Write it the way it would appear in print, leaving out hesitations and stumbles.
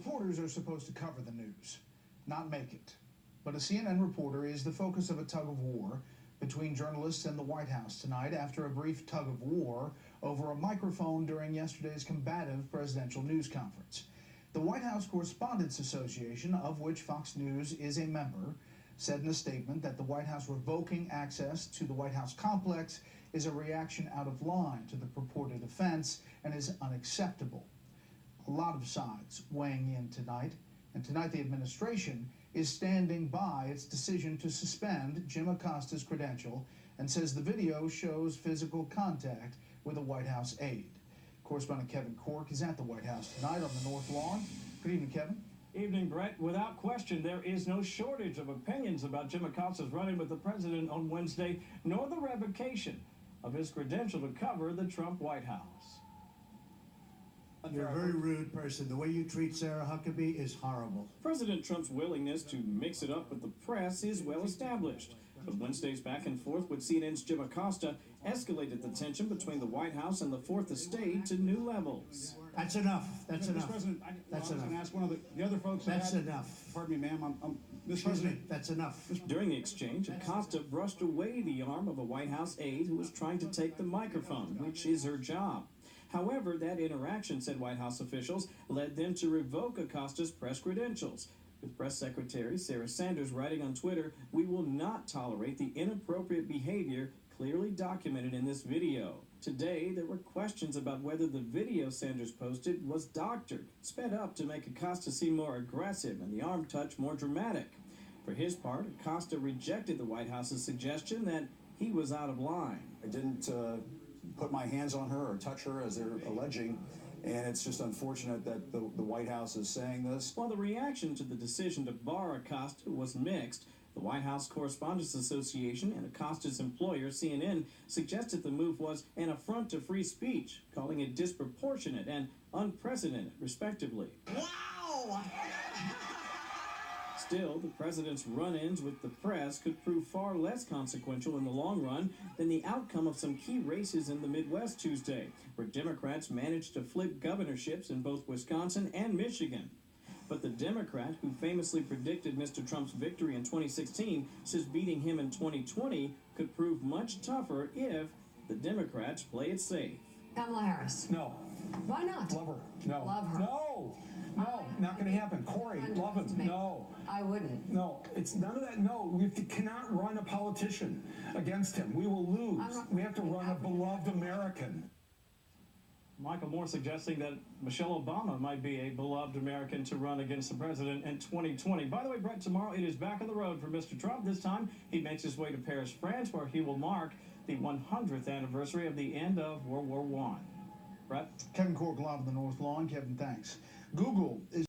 Reporters are supposed to cover the news, not make it. But a CNN reporter is the focus of a tug of war between journalists and the White House tonight after a brief tug of war over a microphone during yesterday's combative presidential news conference. The White House Correspondents Association, of which Fox News is a member, said in a statement that the White House revoking access to the White House complex is a reaction out of line to the purported offense and is unacceptable. A lot of sides weighing in tonight, and tonight the administration is standing by its decision to suspend Jim Acosta's credential and says the video shows physical contact with a White House aide. Correspondent Kevin Cork is at the White House tonight on the North Lawn. Good evening, Kevin. Evening, Brett. Without question, there is no shortage of opinions about Jim Acosta's run-in with the president on Wednesday, nor the revocation of his credential to cover the Trump White House. You're a very rude person. The way you treat Sarah Huckabee is horrible. President Trump's willingness to mix it up with the press is well established. But Wednesday's back and forth with CNN's Jim Acosta escalated the tension between the White House and the Fourth Estate to new levels. That's enough. That's enough. Mr. President, that's I was going to ask one of the other folks. That's enough. Pardon me, ma'am. Mr. President, that's enough. During the exchange, Acosta brushed away the arm of a White House aide who was trying to take the microphone, which is her job. However, that interaction, said White House officials, led them to revoke Acosta's press credentials. With Press Secretary Sarah Sanders writing on Twitter, "We will not tolerate the inappropriate behavior clearly documented in this video." Today, there were questions about whether the video Sanders posted was doctored, sped up to make Acosta seem more aggressive and the arm touch more dramatic. For his part, Acosta rejected the White House's suggestion that he was out of line. I didn't put my hands on her or touch her, as they're alleging, and it's just unfortunate that the White House is saying this. While the reaction to the decision to bar Acosta was mixed, the White House Correspondents Association and Acosta's employer, CNN, suggested the move was an affront to free speech, calling it disproportionate and unprecedented, respectively. Wow! Still, the president's run-ins with the press could prove far less consequential in the long run than the outcome of some key races in the Midwest Tuesday, where Democrats managed to flip governorships in both Wisconsin and Michigan. But the Democrat who famously predicted Mr. Trump's victory in 2016 says beating him in 2020 could prove much tougher if the Democrats play it safe. Kamala Harris. No. Why not? Love her. No. Love her. No. No. Not going to happen. Corey, love him. No. I wouldn't. No. It's none of that. No. We cannot run a politician against him. We will lose. We have to run a beloved American. Michael Moore suggesting that Michelle Obama might be a beloved American to run against the president in 2020. By the way, Brett, tomorrow it is back on the road for Mr. Trump. This time he makes his way to Paris, France, where he will mark the 100th anniversary of the end of World War I. Brett? Kevin Cork live on the North Lawn. Kevin, thanks. Google is